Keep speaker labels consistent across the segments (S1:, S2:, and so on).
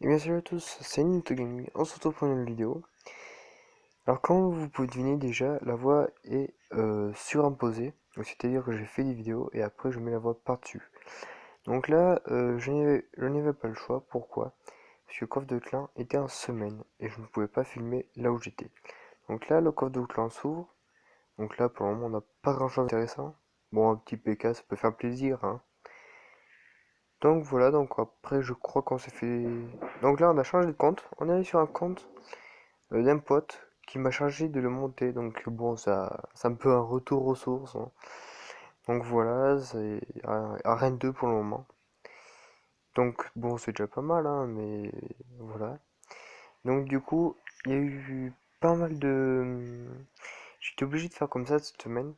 S1: Et bien salut à tous, c'est Nito Gaming, on se retrouve pour une nouvelle vidéo. Alors comme vous pouvez deviner déjà, la voix est surimposée, donc c'est-à-dire que j'ai fait des vidéos et après je mets la voix par-dessus. Donc là, je n'avais pas le choix, pourquoi? Parce que le coffre de clan était en semaine et je ne pouvais pas filmer là où j'étais. Donc là, le coffre de clan s'ouvre, donc là pour le moment on n'a pas grand-chose d'intéressant. Bon, un petit PK ça peut faire plaisir, hein. Donc voilà, donc après je crois qu'on s'est fait... Donc là on a changé de compte, on est allé sur un compte d'un pote qui m'a chargé de le monter. Donc bon, ça me peut un retour aux sources, hein. Donc voilà, c'est Arène 2 pour le moment. Donc bon, c'est déjà pas mal, hein, mais voilà. Donc du coup, il y a eu pas mal de... J'étais obligé de faire comme ça cette semaine.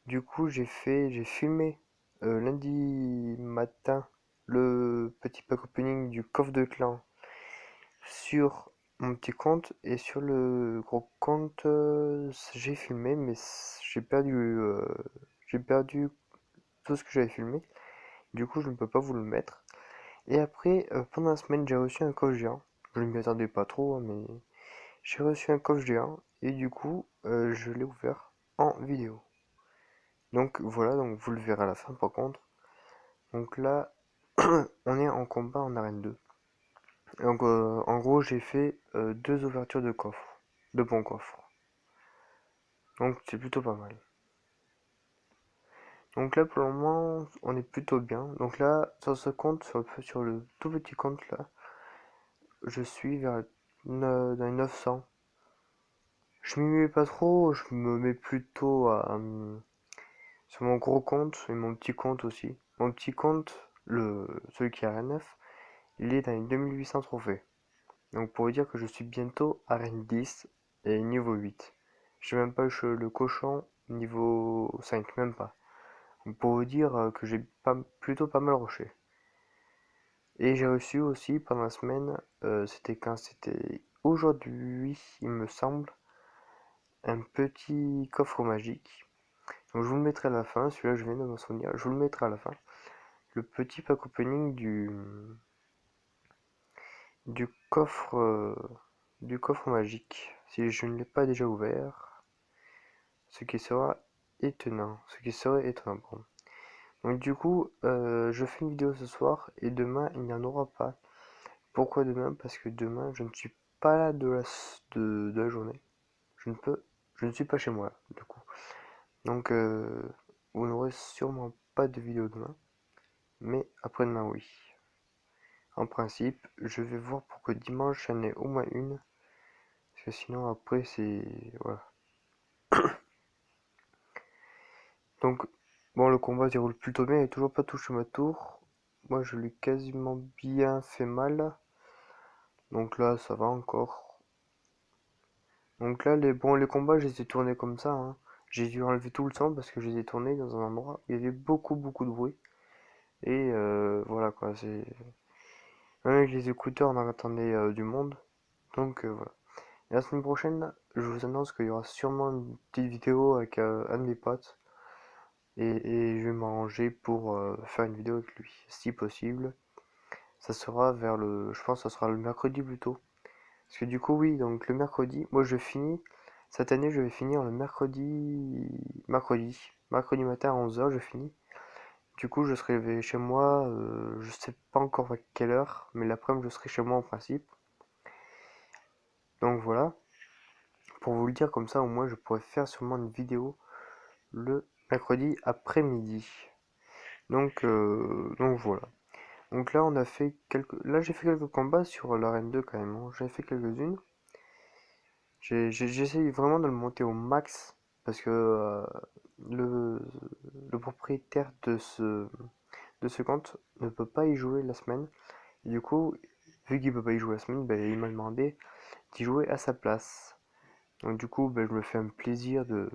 S1: Du coup, j'ai filmé lundi matin le petit pack opening du coffre de clan sur mon petit compte et sur le gros compte, j'ai filmé, mais j'ai perdu tout ce que j'avais filmé. Du coup, je ne peux pas vous le mettre. Et après, pendant la semaine, j'ai reçu un coffre géant. Je ne m'y attendais pas trop, hein, mais j'ai reçu un coffre géant et du coup, je l'ai ouvert en vidéo. Donc voilà, donc vous le verrez à la fin par contre. Donc là, on est en combat en arène 2. Donc en gros, j'ai fait deux ouvertures de coffre, de bons coffres. Donc c'est plutôt pas mal. Donc là pour le moment on est plutôt bien. Donc là sur ce compte, sur le tout petit compte là, je suis vers dans les 900. Je m'y mets pas trop, je me mets plutôt sur mon gros compte et mon petit compte aussi. Mon petit compte, celui qui est à 9, il est dans les 2800 trophées. Donc pour vous dire que je suis bientôt arène 10 et niveau 8. Je n'ai même pas le cochon niveau 5, même pas. Donc pour vous dire que j'ai plutôt pas mal rushé. Et j'ai reçu aussi pendant la semaine, c'était quand? C'était aujourd'hui, il me semble, un petit coffre magique. Donc je vous le mettrai à la fin, celui-là je viens de m'en souvenir, je vous le mettrai à la fin. Le petit pack opening du coffre, du coffre magique. Si je ne l'ai pas déjà ouvert, ce qui sera étonnant. Ce qui serait étonnant. Bon. Donc du coup, je fais une vidéo ce soir et demain il n'y en aura pas. Pourquoi demain? Parce que demain je ne suis pas là de la journée. Je ne suis pas chez moi du coup. Donc vous n'aurez sûrement pas de vidéo demain, mais après-demain oui. En principe, je vais voir pour que dimanche j'en ai au moins une, parce que sinon après c'est... Voilà. Donc, bon, le combat se déroule plutôt bien, il n'a toujours pas touché ma tour. Moi, je lui ai quasiment bien fait mal. Donc là, ça va encore. Donc là, les combats, je les ai tournés comme ça, hein. J'ai dû enlever tout le sang parce que je les ai tournés dans un endroit où il y avait beaucoup de bruit. Et voilà quoi, c'est... Même avec les écouteurs, on en attendait du monde. Donc voilà. Et la semaine prochaine, je vous annonce qu'il y aura sûrement une petite vidéo avec un de mes potes. Et je vais m'arranger pour faire une vidéo avec lui, si possible. Ça sera vers le... Je pense que ça sera le mercredi plutôt. Parce que du coup, oui, donc le mercredi, moi je finis... Cette année, je vais finir le mercredi... Mercredi matin à 11h, je finis. Du coup, je serai chez moi, je sais pas encore à quelle heure, mais l'après-midi, je serai chez moi en principe. Donc voilà, pour vous le dire comme ça, au moins, je pourrais faire sûrement une vidéo le mercredi après-midi. Donc voilà. Donc là, on a fait quelques... Là, j'ai fait quelques combats sur l'arène 2 quand même, hein. J'ai fait quelques-unes. J'essaye vraiment de le monter au max parce que le, le propriétaire de ce compte ne peut pas y jouer la semaine. Et du coup, vu qu'il peut pas y jouer la semaine, ben, il m'a demandé d'y jouer à sa place. Donc du coup, ben, je me fais un plaisir de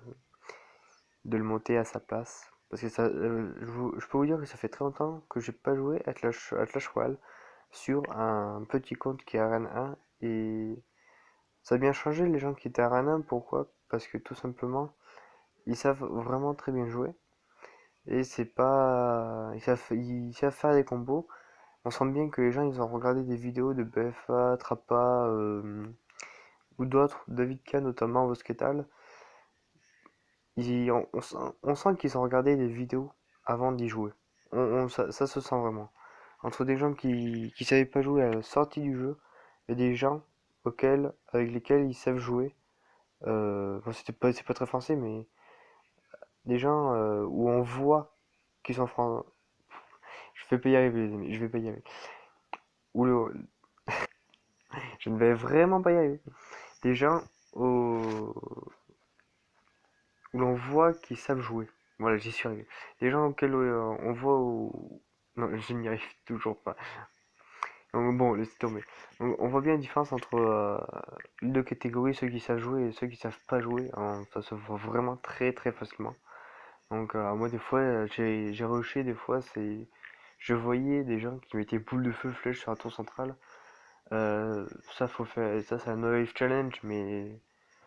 S1: le monter à sa place. Parce que ça, je peux vous dire que ça fait très longtemps que j'ai pas joué à Clash Royale sur un petit compte qui est Arène 1 et ça a bien changé les gens qui étaient Arène 1. Pourquoi? Parce que tout simplement ils savent vraiment très bien jouer et c'est pas ils savent faire des combos On sent bien que les gens ils ont regardé des vidéos de BFA, Trappa ou d'autres, David K notamment, Vosketal. On sent qu'ils ont regardé des vidéos avant d'y jouer. Ça se sent vraiment. Entre des gens qui savaient pas jouer à la sortie du jeu et des gens avec lesquels ils savent jouer. Bon, c'est pas très français, mais des gens où on voit qu'ils sont français. Je vais pas y arriver, les amis, je vais pas y arriver. Ou je ne vais vraiment pas y arriver. Des gens au- où l'on voit qu'ils savent jouer. Voilà, j'y suis arrivé. Des gens auxquels on voit Non, je n'y arrive toujours pas. Donc bon, laissez tomber. Donc, on voit bien la différence entre les deux catégories, ceux qui savent jouer et ceux qui savent pas jouer, hein. Ça se voit vraiment très très facilement. Donc moi des fois, j'ai rushé, des fois, je voyais des gens qui mettaient boule de feu flèche sur la tour centrale. Ça c'est un no life challenge, mais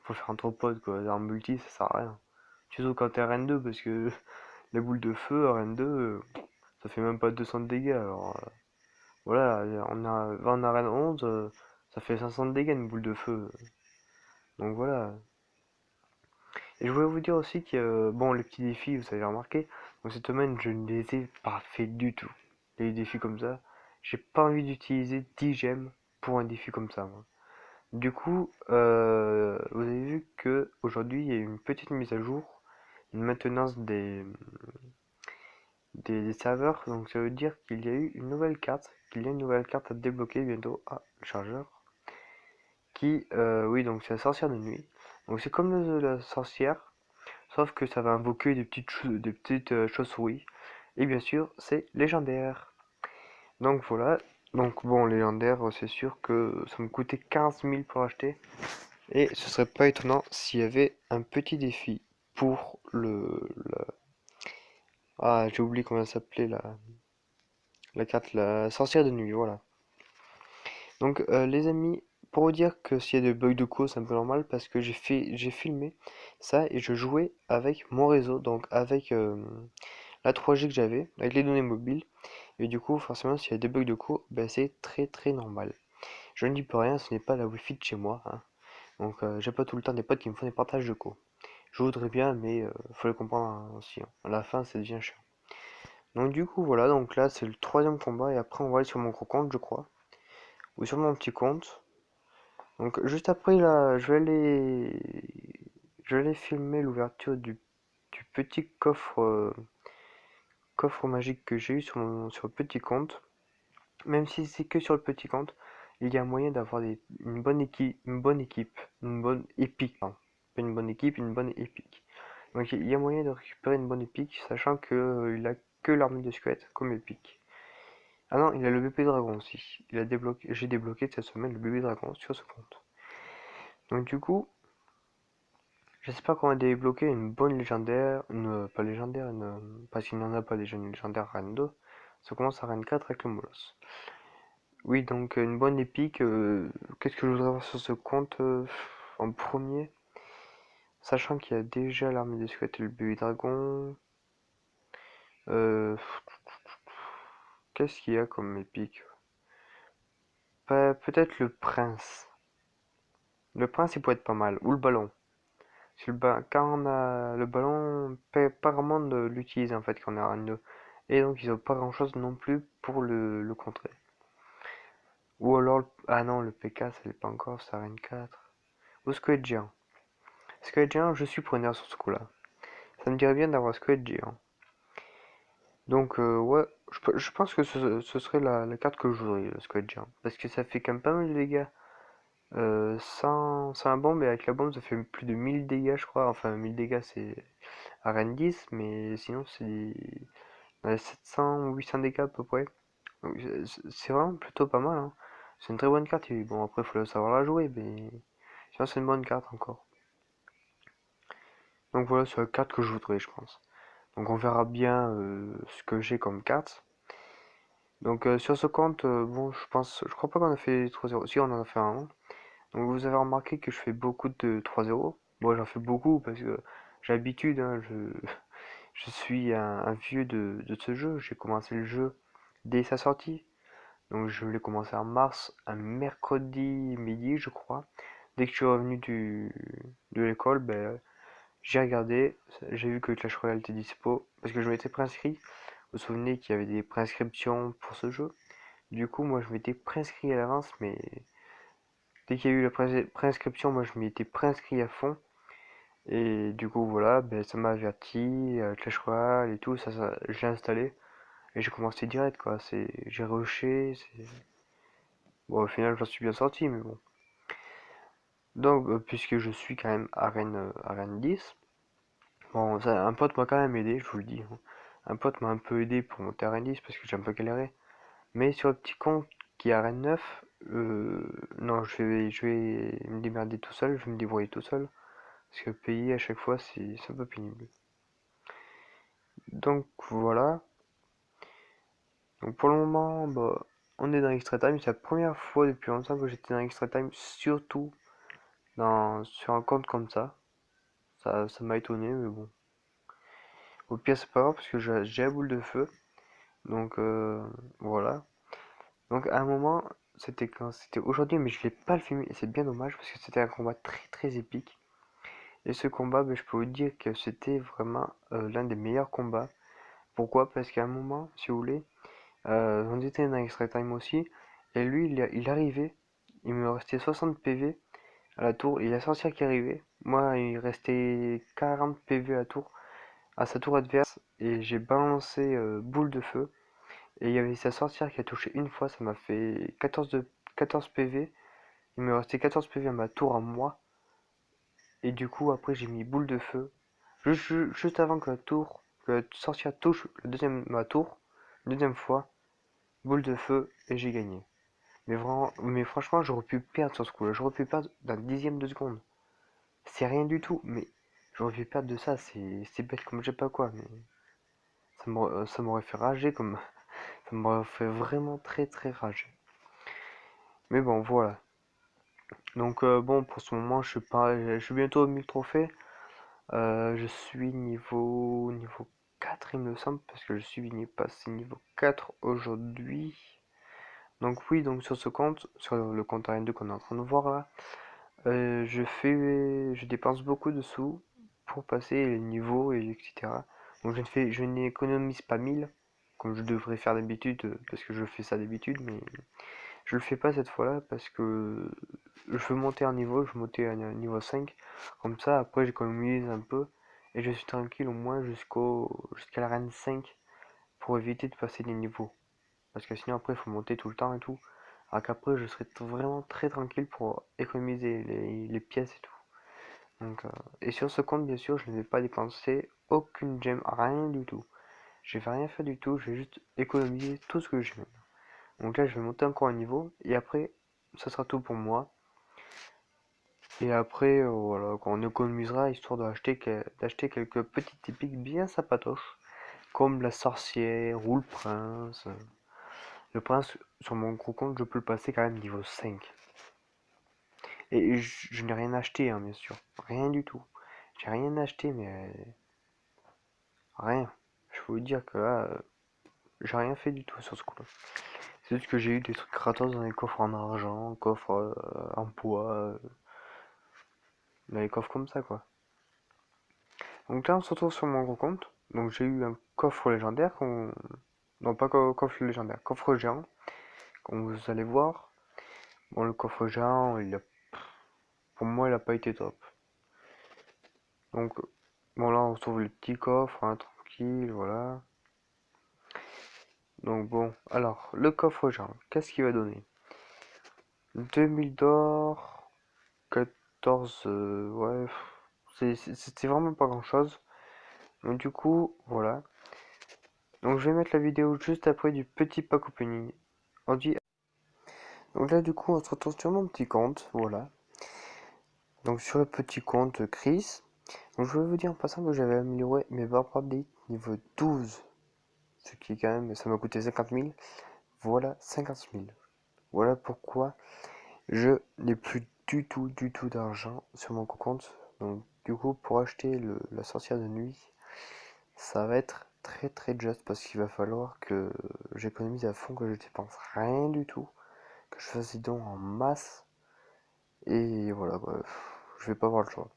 S1: faut le faire entre potes quoi. En multi, ça sert à rien. Surtout quand t'es RN2, parce que la boule de feu, RN2, ça fait même pas 200 de dégâts. Alors voilà, on a 20 en arène 11, ça fait 500 de dégâts une boule de feu. Donc voilà. Et je voulais vous dire aussi que, bon, les petits défis, vous avez remarqué, donc cette semaine, je ne les ai pas fait du tout. Les défis comme ça, j'ai pas envie d'utiliser 10 gemmes pour un défi comme ça, moi. Du coup, vous avez vu que aujourd'hui il y a eu une petite mise à jour, une maintenance des serveurs, donc ça veut dire qu'il y a eu une nouvelle carte, qu'il y a une nouvelle carte à débloquer bientôt. Ah, le chargeur. Oui, donc c'est la sorcière de nuit. Donc c'est comme la sorcière, sauf que ça va invoquer des petites chauves-souris. Et bien sûr, c'est légendaire. Donc voilà. Donc bon, légendaire, c'est sûr que ça me coûtait 15 000 pour l'acheter. Et ce serait pas étonnant s'il y avait un petit défi pour Ah, j'ai oublié comment elle s'appelait la carte, la sorcière de nuit, voilà. Donc les amis, pour vous dire que s'il y a des bugs de co, c'est un peu normal parce que j'ai filmé ça et je jouais avec mon réseau, donc avec la 3G que j'avais, avec les données mobiles. Et du coup, forcément, s'il y a des bugs de co, ben, c'est très très normal. Je ne dis pas rien, ce n'est pas la wifi de chez moi, hein. Donc j'ai pas tout le temps des potes qui me font des partages de co. Je voudrais bien, mais faut le comprendre hein, aussi, hein. À la fin, ça devient chiant. Donc du coup, voilà, donc là c'est le troisième combat et après on va aller sur mon gros compte, je crois, ou sur mon petit compte. Donc juste après là, je vais aller filmer l'ouverture du petit coffre magique que j'ai eu sur le petit compte. Même si c'est que sur le petit compte, il y a moyen d'avoir une bonne épique, pardon. Pas une bonne équipe, une bonne épique. Donc il y a moyen de récupérer une bonne épique, sachant que il a que l'armée de squelette comme épique. Ah non, il a le bébé dragon aussi. J'ai débloqué cette semaine le bébé dragon sur ce compte. Donc du coup, j'espère qu'on va débloquer une bonne légendaire, pas légendaire, parce qu'il n'en a pas déjà une légendaire Reine 2. Ça commence à Reine 4 avec le Molos. Oui, donc une bonne épique. Qu'est-ce que je voudrais avoir sur ce compte en premier? Sachant qu'il y a déjà l'armée des squelettes et le bébé dragon. Euh, Qu'est-ce qu'il y a comme épique? Peut-être le prince. Le prince, il pourrait être pas mal. Ou le ballon. Quand on a le ballon, pas vraiment de l'utiliser en fait quand on a un 2. Et donc ils ont pas grand chose non plus pour le contrer. Ou alors, ah non, le PK ça l'est pas encore, ça Reine 4. Ou Squelette Géant. Squelette Géant, je suis preneur sur ce coup-là. Ça me dirait bien d'avoir Squelette Géant. Donc ouais, je pense que ce serait la carte que je voudrais, le Squelette Géant. Parce que ça fait quand même pas mal de dégâts. Sans la bombe, et avec la bombe ça fait plus de 1000 dégâts je crois. Enfin 1000 dégâts c'est Arène 10, mais sinon c'est dans les 700 ou 800 dégâts à peu près. Donc, c'est vraiment plutôt pas mal, hein. C'est une très bonne carte. Et bon, après, il faut savoir la jouer, mais sinon, c'est une bonne carte encore. Donc voilà, c'est la carte que je voudrais, je pense. Donc on verra bien ce que j'ai comme carte. Donc sur ce compte, bon, je crois pas qu'on a fait 3-0. Si, on en a fait un. Donc vous avez remarqué que je fais beaucoup de 3-0. Bon, j'en fais beaucoup parce que j'ai l'habitude, hein, je suis un vieux de ce jeu. J'ai commencé le jeu dès sa sortie. Donc je l'ai commencé en mars, un mercredi midi, je crois. Dès que je suis revenu de l'école, ben, j'ai regardé, j'ai vu que Clash Royale était dispo, parce que je m'étais préinscrit. Vous vous souvenez qu'il y avait des préinscriptions pour ce jeu? Du coup, moi je m'étais préinscrit à l'avance, mais dès qu'il y a eu la préinscription, moi je m'y étais préinscrit à fond. Et du coup, voilà, ben, ça m'a averti, Clash Royale et tout, je l'ai installé. Et j'ai commencé direct, quoi. J'ai rushé, bon, au final, j'en suis bien sorti, mais bon. Donc, puisque je suis quand même arène 10, bon, un pote m'a quand même aidé, je vous le dis, hein. Un pote m'a un peu aidé pour monter arène 10 parce que j'ai un peu galéré. Mais sur le petit compte qui est arène 9, non, je vais me démerder tout seul, je vais me débrouiller tout seul. Parce que payer à chaque fois, c'est un peu pénible. Donc, voilà. Donc, pour le moment, bah, on est dans Extra Time. C'est la première fois depuis longtemps que j'étais dans Extra Time, surtout sur un compte comme ça. Ça m'a étonné, mais bon. Au pire, c'est pas grave parce que j'ai la boule de feu. Donc voilà. Donc à un moment, c'était aujourd'hui, mais je l'ai pas le filmé et c'est bien dommage parce que c'était un combat très très épique. Et ce combat, ben, je peux vous dire que c'était vraiment l'un des meilleurs combats. Pourquoi? Parce qu'à un moment, si vous voulez, on était dans Extra Time aussi, et lui, il arrivait, il me restait 60 PV à la tour, il y a sorcière qui arrivait. Moi, il restait 40 PV à sa tour adverse, et j'ai balancé boule de feu. Et il y avait sa sorcière qui a touché une fois, ça m'a fait 14 PV. Il me restait 14 PV à ma tour à moi. Et du coup, après, j'ai mis boule de feu. Juste avant que la sorcière touche ma tour, deuxième fois, boule de feu, et j'ai gagné. Mais vraiment, mais franchement, j'aurais pu perdre sur ce coup-là. J'aurais pu perdre d'un dixième de seconde. C'est rien du tout, mais j'aurais pu perdre de ça. C'est bête comme je sais pas quoi. Mais ça m'aurait fait rager comme. Ça m'aurait fait vraiment très très rager. Mais bon, voilà. Donc bon, pour ce moment, je suis bientôt au 1000 trophées. Je suis niveau 4 il me semble, parce que je suis passé niveau 4 aujourd'hui. Donc oui, donc sur ce compte, sur le compte Arène 2 qu'on est en train de voir là, je dépense beaucoup de sous pour passer les niveaux, et etc. Donc je n'économise pas 1000, comme je devrais faire d'habitude, parce que je fais ça d'habitude, mais je le fais pas cette fois-là parce que je veux monter un niveau, je veux monter à un niveau 5. Comme ça, après, j'économise un peu et je suis tranquille au moins jusqu'à l'arène 5 pour éviter de passer des niveaux. Parce que sinon, après, il faut monter tout le temps et tout. Alors qu'après, je serai vraiment très tranquille pour économiser les pièces et tout. Donc, et sur ce compte, bien sûr, je ne vais pas dépenser aucune gemme, rien du tout. Je vais rien faire du tout, je vais juste économiser tout ce que j'ai. Donc là, je vais monter encore un niveau. Et après, ça sera tout pour moi. Et après, voilà, quand on économisera, histoire d'acheter quelques petites épiques bien sympatoches. Comme la sorcière ou le prince. Le prince, sur mon gros compte, je peux le passer quand même niveau 5. Et je n'ai rien acheté, hein, bien sûr. Rien du tout. J'ai rien acheté, mais rien. Je peux vous dire que là, j'ai rien fait du tout sur ce coup-là. C'est juste que j'ai eu des trucs gratos dans les coffres en argent, coffres en bois, dans les coffres comme ça, quoi. Donc là, on se retrouve sur mon gros compte. Donc j'ai eu un coffre légendaire, non pas coffre légendaire, coffre géant, comme vous allez voir. Bon, le coffre géant, pour moi, il a pas été top. Donc, bon, là, on retrouve le petit coffre, hein, tranquille, voilà. Donc bon, alors, le coffre géant, qu'est-ce qu'il va donner? 2000 d'or, 14, ouais, c'était vraiment pas grand-chose. Donc du coup, voilà. Donc je vais mettre la vidéo juste après du petit pack opening. On dit. Donc là, du coup, on se retrouve sur mon petit compte, voilà. Donc sur le petit compte Chris. Donc je vais vous dire en passant que j'avais amélioré mes barres update niveau 12. Ce qui est quand même, ça m'a coûté 50 000. Voilà 50 000. Voilà pourquoi je n'ai plus du tout d'argent sur mon compte. Donc du coup, pour acheter la sorcière de nuit, ça va être très just parce qu'il va falloir que j'économise à fond, que je dépense rien du tout, que je fasse des dons en masse. Et voilà, bref, je vais pas avoir le choix.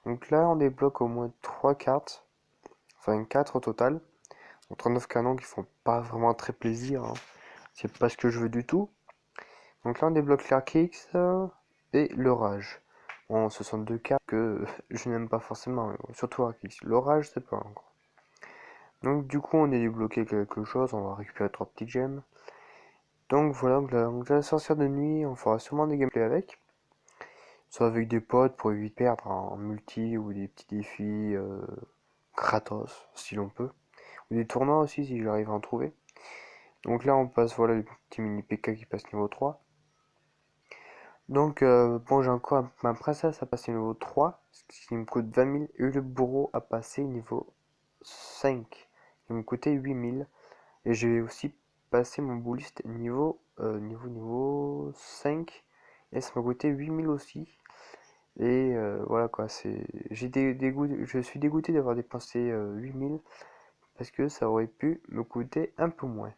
S1: Donc là, on débloque au moins 3 cartes, enfin 4 au total. Donc 39 canons qui font pas vraiment très plaisir, hein. C'est pas ce que je veux du tout. Donc là, on débloque l'Archix et l'Orage. Bon, ce sont deux cartes que je n'aime pas forcément, surtout l'Archix. L'Orage, c'est pas encore. Donc du coup, on est débloqué quelque chose, on va récupérer 3 petites gemmes. Donc voilà, donc la sorcière de nuit, on fera sûrement des gameplays avec. Soit avec des potes pour éviter de perdre en multi ou des petits défis gratos, si l'on peut. Ou des tournois aussi, si j'arrive à en trouver. Donc là, on passe, voilà, le petit mini PK qui passe niveau 3. Donc, bon, j'ai encore ma princesse à passer niveau 3, ce qui me coûte 20 000, et le bourreau à passer niveau 5, qui me coûtait 8 000. Et j'ai aussi passé mon bouliste niveau 5, et ça m'a coûté 8 000 aussi. Et voilà quoi, je suis dégoûté d'avoir dépensé 8 000, parce que ça aurait pu me coûter un peu moins.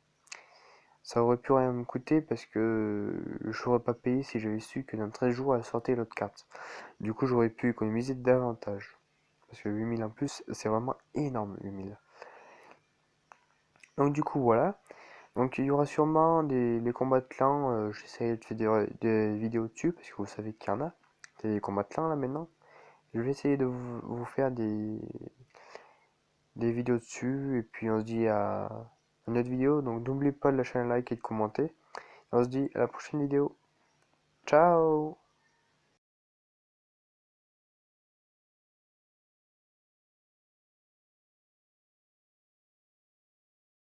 S1: Ça aurait pu rien me coûter parce que je n'aurais pas payé si j'avais su que dans 13 jours elle sortait l'autre carte. Du coup, j'aurais pu économiser davantage. Parce que 8 000 en plus, c'est vraiment énorme, 8 000. Donc du coup, voilà. Donc il y aura sûrement les combats de clans. J'essaierai de faire des vidéos dessus parce que vous savez qu'il y en a. C'est des combats de clans là maintenant. Je vais essayer de vous faire des vidéos dessus. Et puis on se dit à une autre vidéo. Donc n'oubliez pas de lâcher un like et de commenter. On se dit à la prochaine vidéo. Ciao!